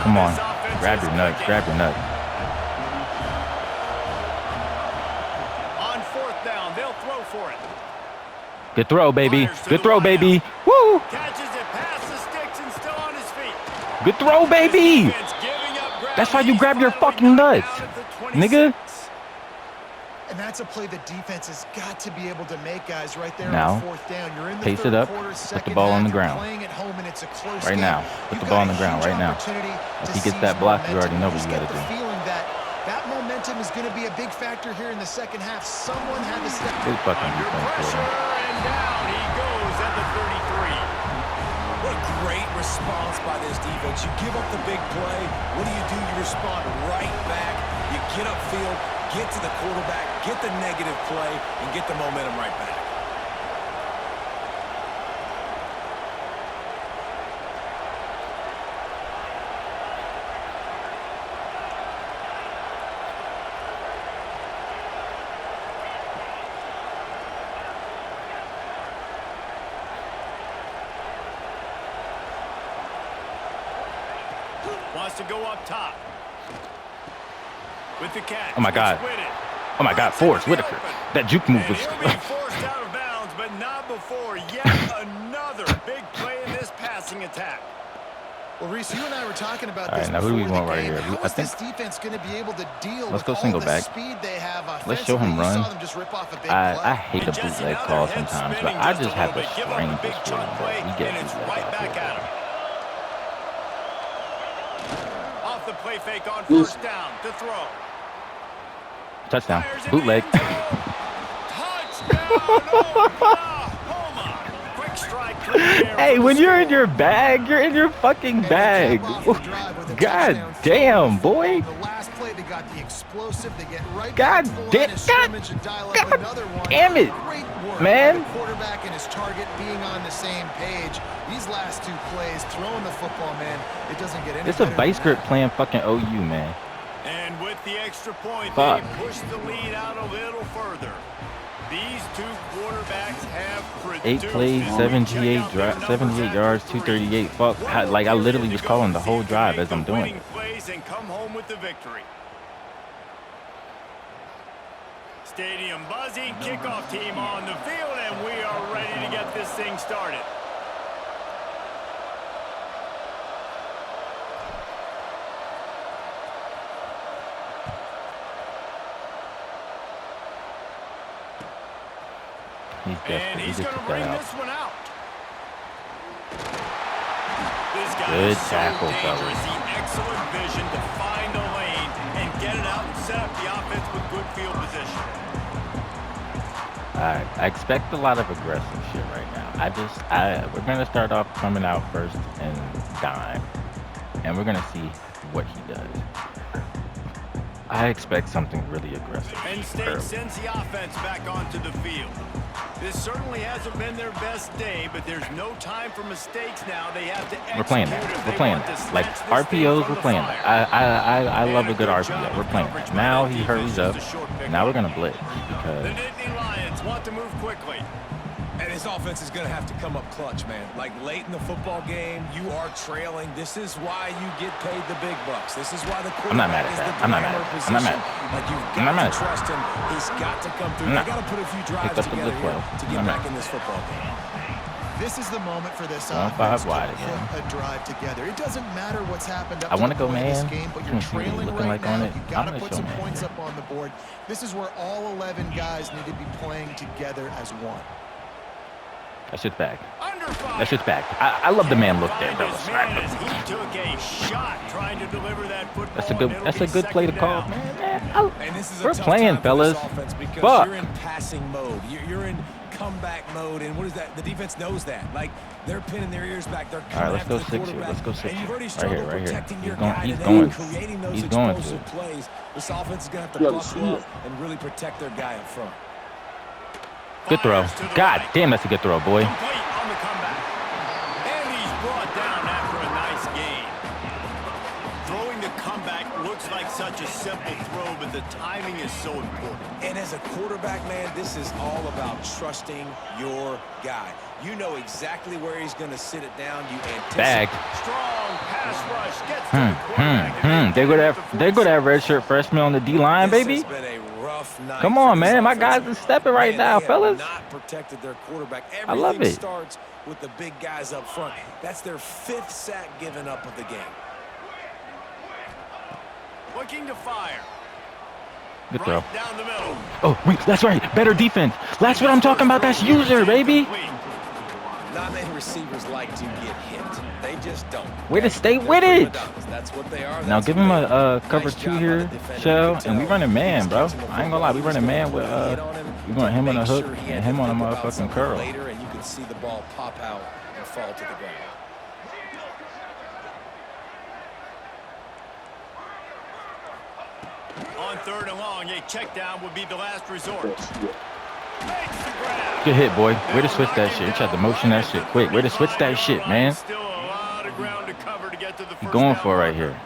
Come on. Grab your nuts. Grab your nuts. On 4th down, they'll throw for it. Good throw, baby. Good throw, baby. Woo! Catches it past the sticks and still on his feet. Good throw, baby. That's why you grab your fucking nuts, nigga. And that's a play the defense has got to be able to make, guys, right there now, on 4th down. You're in the pace third it up, quarter, put the ball on the ground. Playing at home and it's a close right game. now, put the ball on the ground right now. If he gets that block, you already know what you got to do. Feeling that momentum is going to be a big factor here in the second half. Someone had to step Good fucking defense for him. And down he goes at the 33. What a great response by this defense. You give up the big play. What do? You respond right back. You get upfield, get to the quarterback, get the negative play, and get the momentum right back. Wants to go up top. With the catch. Oh my God. Oh my God, Forrest Whitaker. That juke move was. He'll be forced out of bounds, but not before yet another big play in this passing attack. Well, Reese, you and I were talking about All this. right, now who do we before want the right game. here? How I is think this defense going to be able to deal let's with go all single the back. speed they have Let's show him offensively? You run. saw them just rip off a big I play. hate a bootleg call sometimes, but I just have a strange feeling that we get bootleg right out back here. at him. Off the play fake on 1st down to throw. Touchdown. Bootleg. Hey, when you're in your bag, you're in your fucking bag. God damn, boy. God damn it, man. Quarterback and his target being on the same page. These last 2 plays, throwing the football, man, it doesn't get any It's a better vice than grip that. playing fucking OU, man. And with the extra point, Fuck. they push the lead out a little further. These 2 quarterbacks have produced. 8 plays, 78 yards, 238. Fuck, like I literally was calling the whole drive as I'm doing it. Plays and come home with the victory. Stadium buzzing, kickoff team on the field, and we are ready to get this thing started. He's desperate. He He's just going to took bring that this out. one out. This guy Good is so tackle, dangerous. fellas. The excellent vision to find a lane and get it out and set up the offense with good field position. I expect a lot of aggressive shit right now. We're gonna start off coming out first and dime, and we're gonna see what he does. I expect something really aggressive. Penn State sends the offense back onto the field. This certainly hasn't been their best day, but there's no time for mistakes now. They have to execute. We're playing that. We're playing that. Like RPOs, we're playing that. I love a good RPO. We're playing that. Now he hurries up. Now we're gonna blitz because the Nittany Lions want to move quickly. And this offense is going to have to come up clutch, man. Like late in the football game, you are trailing. This is why you get paid the big bucks. This is why the quarterback is the glamour position. Like you've got to trust him. He's got to come through. They got to put a few drives together here to get back in this football game. This is the moment for this 1-5 offense wide to again. put a drive together. It doesn't matter what's happened up I to wanna the go point of this man. game, but you're See what he's trailing looking right like on now. it. You I'm got to gonna put show some man points here. up on the board. This is where all 11 guys need to be playing together as one. That shit's back. That shit's back. I love the man look there, fellas. He took a shot trying to deliver that football. That's a good play to call, man. And this is a We're tough playing, time for fellas. this offense because Fuck. you're in passing mode. You're in comeback mode, and what is that? The defense knows that. Like they're pinning their ears back. They're coming All right, let's after go the 6 here. quarterback. Let's go 6 And you've already here. struggled Right here. protecting your He's guy going. today and creating those He's going to. explosive plays. This offense is going to have to Yeah, buckle see up it. and really protect their guy up front. Good throw. God damn, that's a good throw, boy. Complete on the comeback. And he's brought down after a nice gain. Throwing the comeback looks like such a simple throw, but the timing is so important. And as a quarterback, man, this is all about trusting your guy. You know exactly where he's going to sit it down. You anticipate. Bag. Strong pass rush gets to the quarterback. They go that redshirt freshman on the D-line, baby. This has been a rough night. Come on, man. My guys are stepping right now, fellas. Not protected their quarterback. I love Everything it. starts with the big guys up front. That's their 5th sack given up of the game. Looking to fire. Good throw. Right down the middle. Oh, that's right. Better defense. That's what I'm talking about. That's user, baby. Not many receivers like to get hit. They just don't. Way to stay with it. That's what they are. Now give him a cover 2 here, Shell, and we running man, bro. I ain't gonna lie, we running man with we want him on a hook and him on a motherfucking curl. Later, and you can see the ball pop out and fall to the ground. On 3rd and long, a check down would be the last resort. Makes the grab. Good hit, boy. Way to switch that shit. You tried to motion that shit quick. Way to switch that shit, man. Still a lot of ground to cover to get to the You first going down for it right line. here.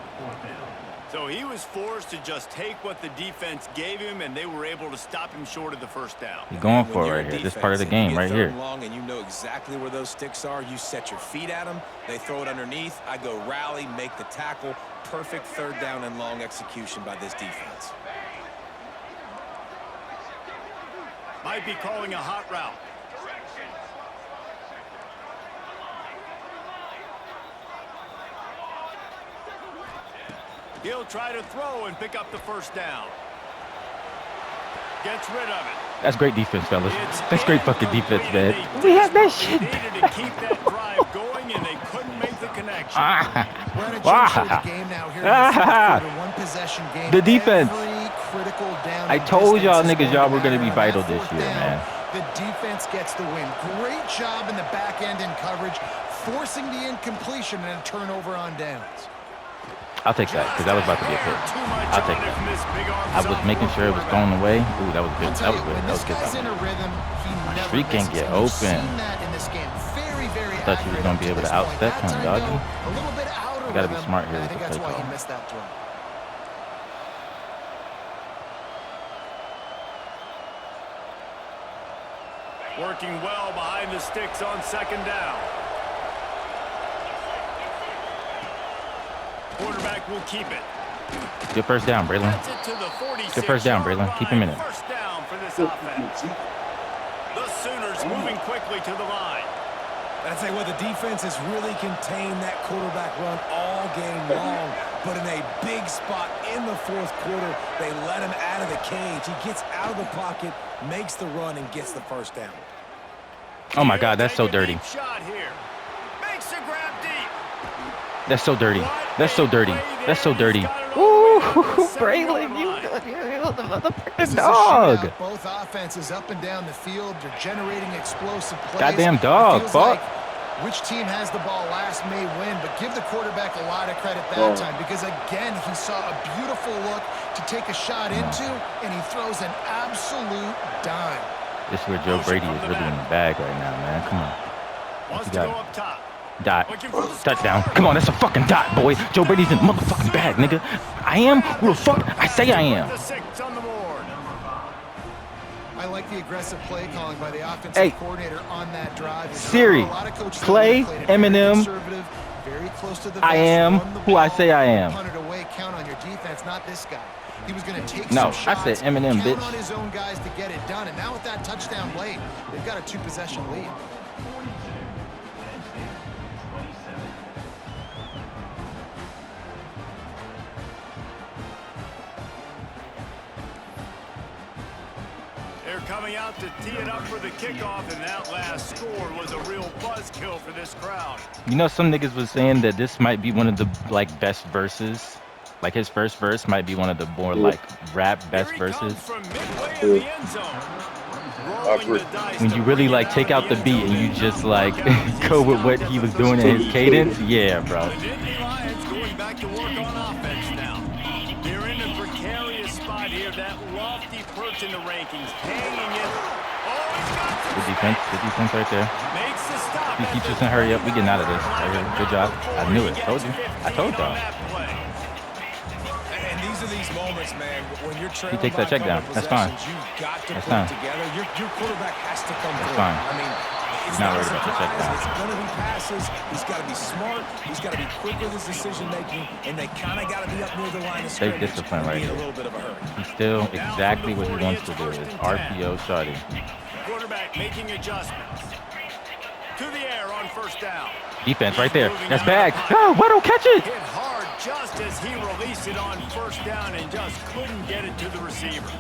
So he was forced to just take what the defense gave him, and they were able to stop him short of the first down. You going When for it you're right a here. This defense part of the and you game get right 3rd here. and long and you know exactly where those sticks are. You set your feet at them. They throw it underneath. I go rally, make the tackle. Perfect 3rd down and long execution by this defense. Might be calling a hot route. He'll try to throw and pick up the first down. Gets rid of it. That's great defense, fellas. That's great fucking defense, man. We have that shit. They needed to keep that drive going, and they couldn't make the connection. We're in a change the game now here in the fourth quarter, one possession game. The defense. Every critical down I and told y'all distance is niggas going y'all to were gonna be matter. vital On that this fourth year, down, man. The defense gets the win. Great job in the back end in coverage, forcing the incompletion and a turnover on downs. I'll take that because that was about to be a pick. I'll take that. I was making sure it was thrown away. Ooh, that was good. That was good. That was good. Guy's in a rhythm, he never Street can misses. get And you've open. seen that in this game. Very, very I thought you was gonna be able to outstep him, doggy. A little bit out of You gotta be rhythm, smart here and I with think the that's play why call. he missed that throw. Working well behind the sticks on 2nd down. Quarterback will keep it. Good first down, Braylon. Gets it to the 46. Good first down, Braylon. Keep him in it. First down for this offense. The Sooners moving quickly to the line. And I tell you what, the defense has really contained that quarterback run all game long. But in a big spot in the 4th quarter, they let him out of the cage. He gets out of the pocket, makes the run, and gets the first down. Oh my God, that's so He'll take a dirty. deep shot here. Makes a grab deep. That's so dirty. That's so dirty. That's so dirty. Ooh, Braylon, you're the motherfucking This is a dog. shootout. Both offenses up and down the field. They're generating explosive plays. Goddamn It dog, feels fuck. like which team has the ball last may win, but give the quarterback a lot of credit that time because, again, he saw a beautiful look to take a shot into, and he throws an absolute dime. This is where Joe Brady is really in the bag right now, man. Come on. Wants You to got go it. up top. Dot. Looking for the Touchdown. score. Come on, that's a fucking dot, boy. Joe Brady's in the motherfucking bag, nigga. I am who the fuck I say I am. The 6 on the board. I like the aggressive play calling by the offensive Hey. coordinator on that drive. Siri, A lot of coaches play played it very Eminem. conservative, very close to the I vest, am run the who I ball, say I am. punt it away, count on your defense, not this guy. He was going to take No, some I shots, said Eminem, count bitch. on his own guys to get it done. And now with that touchdown late, they've got a 2-possession lead. They're coming out to tee it up for the kickoff, and that last score was a real buzzkill for this crowd. You know, some niggas was saying that this might be one of the like best verses. Like his first verse might be one of the more like rap best Here he verses. comes from midway in the end zone. Rolling the dice When to you really bring it like out take of out the end beat zone. and you just like go with what he was doing in his cadence. Yeah, bro. The Nittany Lions going back to work on offense now. They're in a precarious spot here. That lofty perch in the rankings, hanging in. Oh, he's got some Good defense right there. Makes the stop. He keeps us in a hurry up. We getting out of this right here. Good job. I knew it. Told you. I told y'all. And these are of these moments, man, when you're trailing takes by that check a couple down. That's fine. possessions, you've got to That's put fine. it together. Your quarterback has to come That's through. fine. I mean, it's Not not a worried about the check surprise. down. It's going to be passes. He's got to be smart. He's got to be quick with his decision-making, and they kind of got to be up near the line of Safe scrimmage discipline right and be in a here. little bit of a hurry. He's still exactly what he wants to do. It's RPO starting. Quarterback making adjustments. To the air on first down. Defense right there. That's bag. Oh, why don't catch it? Hit hard just as he released it on first down and just couldn't get it to the receiver.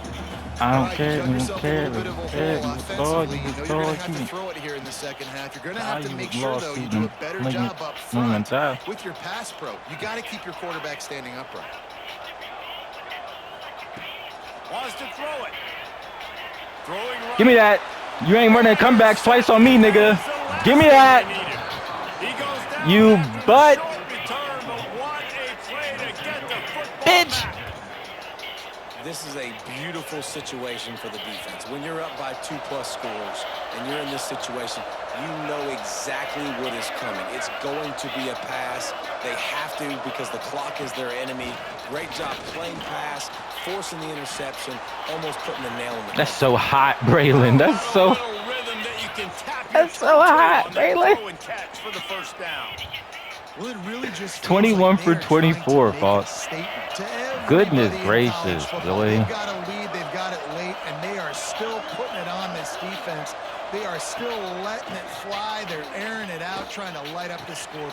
I don't You care. dug You yourself don't a care. little bit of a You hole don't offensively. care. You know you're going to have to throw it here in the second half. You're going to have to make sure, though, you do a better job up front with your pass pro. You got to keep your quarterback standing upright. Wants to throw it. Throwing right. Give me that. You ain't running comebacks twice on me, nigga. Give me that. You butt. Bitch. This is a beautiful situation for the defense. When you're up by 2+ scores and you're in this situation, you know exactly what is coming. It's going to be a pass. They have to because the clock is their enemy. Great job playing pass, forcing the interception, almost putting the nail in the That's so hot, Braylon. That's so hot, Braylon. For the first down. Well, it really just 21 for 24, folks. Goodness gracious, Billy. They've got a lead, they've got it late, and they are still putting it on this defense. They are still letting it fly. They're airing it out, trying to light up the scoreboard.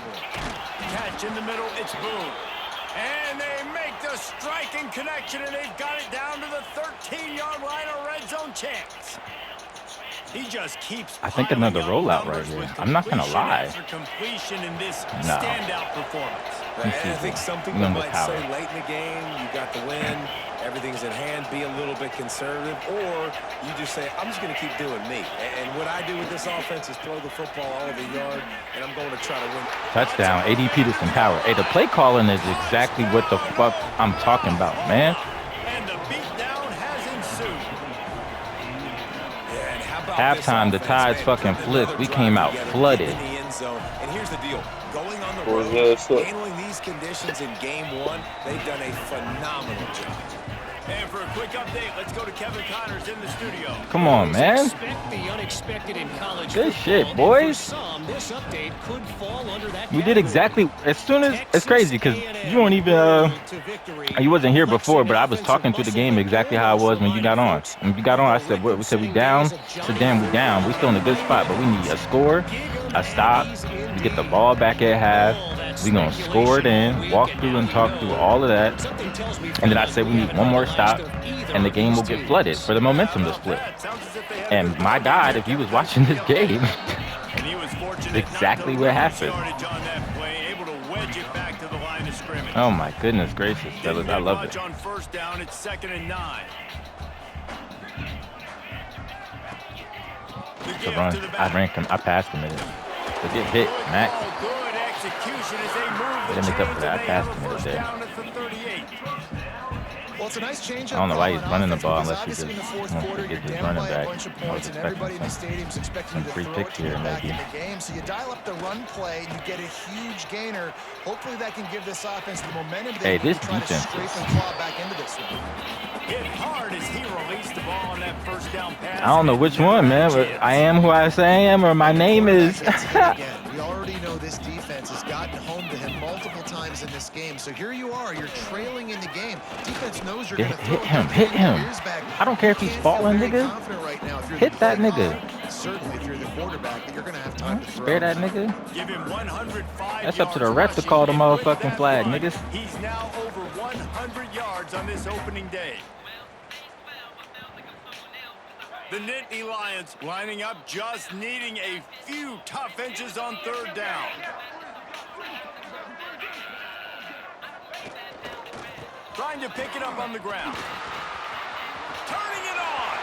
Catch in the middle, it's Boone. And they make the striking connection, and they've got it down to the 13-yard line, a red zone chance. He just keeps. I think another rollout right here. I'm not gonna lie. Completion in this No. standout performance. And I think some people might say late in the game, you got the win, everything's in hand, be a little bit conservative, or you just say, I'm just going to keep doing me. And what I do with this offense is throw the football all over the yard, and I'm going to try to win. Touchdown, A.D. Peterson power. Hey, the play calling is exactly what the fuck I'm talking about, man. And the beatdown has ensued. Yeah, and how about halftime, the Tides fucking flipped. We came out flooded. In the end zone. And here's the deal. Going on the road, handling these conditions in game one, they've done a phenomenal job. And for a quick update, let's go to Kevin Connors in the studio. Come on, man. Expect the unexpected in college Good football, shit, and boys. for some, this update could fall under that We did exactly as soon as it's crazy because you weren't even you wasn't here before, but I was talking through the game exactly how I was when you got on. When you got on, I said, "What?" We said, "We down." I said, "Damn, we down. We still in a good spot, but we need a score, a stop. We get the ball back at half. We gonna score it in, walk through and talk through all of that, and then I said we need one more stop, and the game will get flooded for the momentum to split." And my God, if you was watching this game, exactly what happened. Oh my goodness gracious, fellas, I love it. On first down, it's 2nd and 9. The run, I passed him in it. To get hit, Max. Good execution as they move Let me make up for that. I passed him in it there. Well, it's a nice change. I don't know why he's running the ball unless he just in the fourth wants quarter, to get you're his down running by a back. bunch of I was points, and everybody in the expecting stadium's expecting some you to free throw picks it to here, get back maybe. in the game. So you dial up the run play, and you get a huge gainer. Hopefully that can give this offense the momentum Hey, they this need to try to defense scrape is- and claw back into this one. Hit hard as he released the ball on that first down pass. I don't know which one, man, but I am who I say I am, or my name is. Again, we already know this defense has gotten home to him multiple times in this game. So here you are, you're trailing in the game. Defense knows you're going to Hit him, hit him. I don't care if he's falling, nigga. Hit that nigga. Certainly, if you're the quarterback, you're going to have time to throw. Spare that nigga. Give him 105 That's up to the yards ref to rushing, call the and with motherfucking that flag, run, niggas. He's now over 100 yards on this opening day. The Nittany Lions lining up, just needing a few tough inches on third down. Trying to pick it up on the ground. Turning it on.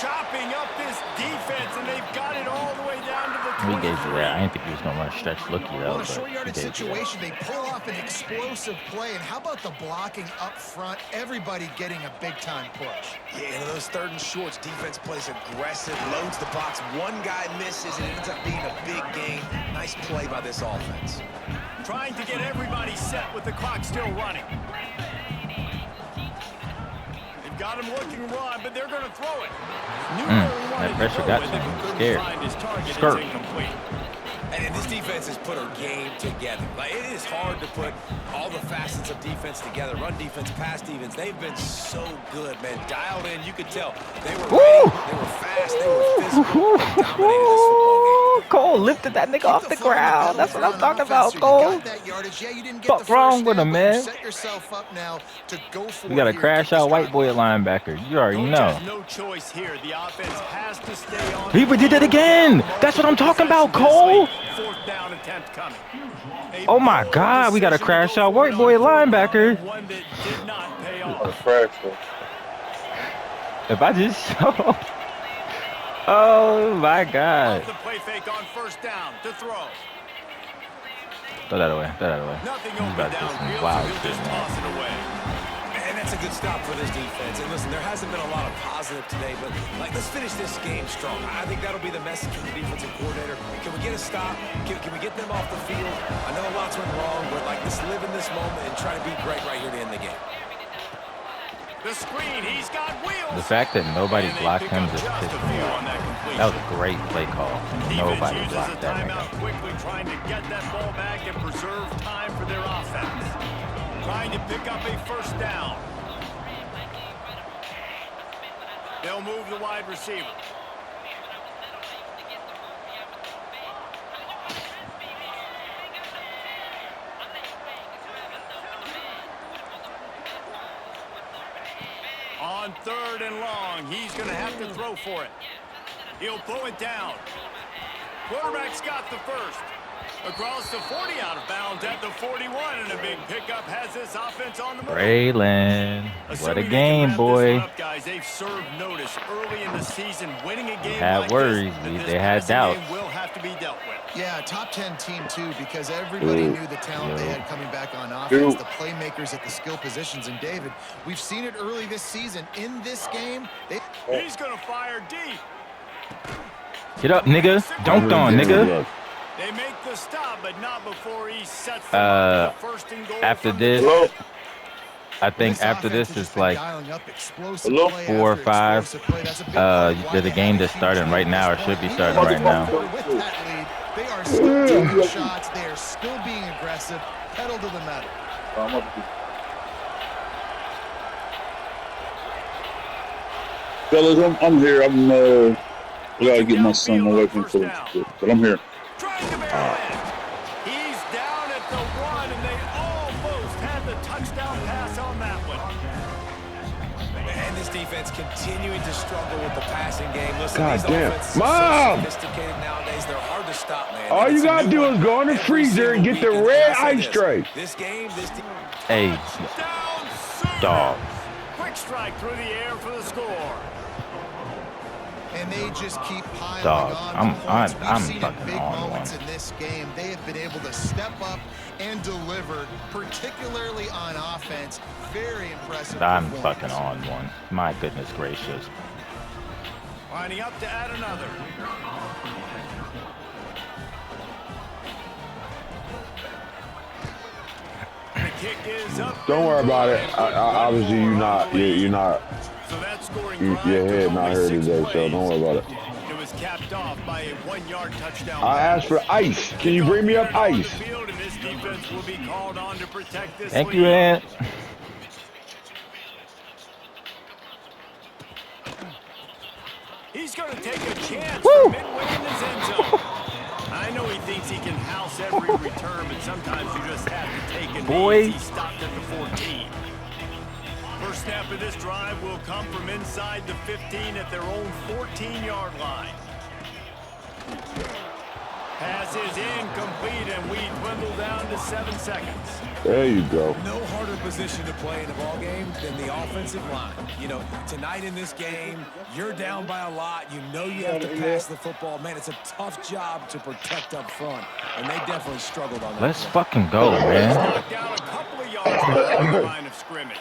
Chopping up this defense, and they've got it all the way down to the 23. We gave you that. I didn't think he was going to run stretch looky, though. Well, in a But short we yardage gave you that. situation, they pull off an explosive play. And how about the blocking up front? Everybody getting a big-time push. Yeah, in those 3rd and shorts, defense plays aggressive, loads the box. One guy misses, and it ends up being a big gain. Nice play by this offense. trying to get everybody set with the clock still running. They've got him looking run, but they're going to throw it. That pressure got to him. Scared. Skirt. And this defense has put a game together. Like, it is hard to put all the facets of defense together. Run defense, pass defense. They've been so good, man. Dialed in, you could tell. They were ready, they were fast, they were physical. They dominated this football game. Cole lifted that nigga off the ground. That's what I'm talking about, Cole. What's wrong with him, man? We got a crash out white boy at linebacker. You already know. No choice here. The offense has to stay on. He did it again. That's what I'm talking about, Cole. Fourth down attempt coming. Oh my God, we got a crash out white boy at linebacker. One that did not pay off. If I just show. Oh my God. The play fake on first down to throw. Throw that away. Throw that away. Nothing He's open about to do downfield, some so wild he'll shit, just man. toss it away. And that's a good stop for this defense. And listen, there hasn't been a lot of positive today, but like, let's finish this game strong. I think that'll be the message from the defensive coordinator. Can we get a stop? Can we get them off the field? I know a lot's went wrong, but like, let's live in this moment and try to be great right here to end the game. The screen, he's got wheels. The fact that nobody blocked him just pissed me off. That was a great play call. Nobody blocked that nigga. Quickly trying to get that ball back and preserve time for their offense. Trying to pick up a first down. They'll move the wide receiver. On third and long, he's going to have to throw for it. He'll pull it down. Quarterback's got the first. Across the 40, out of bounds at the 41, and a big pickup has this offense on the move. Braylon, what a game, boy. Guys, they've served notice early in the season. Winning a game Had like worries. this, They had doubts. will have to be dealt with. Yeah, top 10 team too, because everybody knew the talent they had coming back on offense, the playmakers at the skill positions. And David, we've seen it early this season. In this game, he's going to fire deep. Get up, nigga. Dunked on, nigga. They make the stop, but not before he sets them up for the first and goal. After this, I think after this is like 4 or 5. The game that's starting right now, or should be starting right now. with that lead, they are still taking shots. They are still being aggressive. Pedal to the metal. Fellas, I'm here. I gotta get my son away from food, but I'm here. Trying to barrel in. He's down at the 1, and they almost had the touchdown pass on that one. And this defense continuing to struggle with the passing game. Listen, God these damn. offenses Mom! are so sophisticated nowadays. They're hard to stop, man. All you gotta do is go in the freezer and get the red ice tray. This game, Hey, Down Sooners. dog. Quick strike through the air for the score. And they just keep piling Dog, on. I'm We've seen fucking in big on moments one. in this game. They have been able to step up and deliver, particularly on offense. Very impressive. I'm performance. fucking on one. My goodness gracious. Lining up to add another. The kick is up. Don't worry about it. Obviously, you're not. So that scoring Your drive head took not only here 6 today, so plays. don't worry about it. It was capped off by a 1-yard touchdown. I asked for ice. Can you bring me up ice? Field, and this defense will be called on to protect this Thank lead. you, Ant. He's going to take a chance from midway in his end zone. I know he thinks he can house every return, but sometimes you just have to take a knee. He stopped at the 14. First snap of this drive will come from inside the 15 at their own 14-yard line. Pass is incomplete, and we dwindle down to 7 seconds. There you go. no harder position to play in a ball game than the offensive line. You know, tonight in this game, you're down by a lot. You know you have to pass the football. Man, it's a tough job to protect up front, and they definitely struggled on that. Let's fucking go, man. Down a couple of yards behind the line of scrimmage.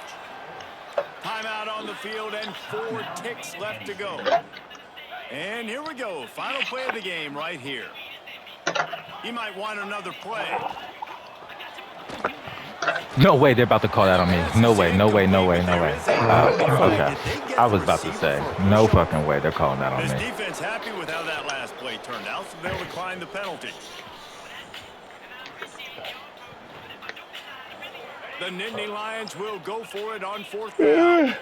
Timeout on the field and 4 ticks left to go. And here we go. Final play of the game right here. He might want another play. No way they're about to call that on me. No way, no way, no way, no way. Okay. I was about to say, no fucking way they're calling that on His me. defense happy with how that last play turned out, so they'll decline the penalty. The Nittany Lions will go for it on 4th down.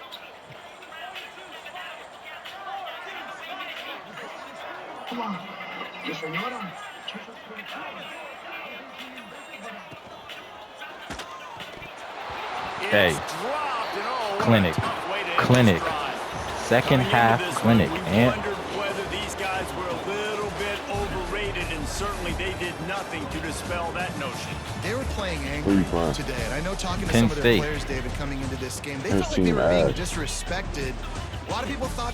Hey, clinic, second half clinic, and Whether these guys were a little bit overrated, and certainly they did nothing to dispel that notion. They were playing angry today, and I know talking to Penn some of their State. players, David, coming into this game, they felt like they were being disrespected. A lot of people thought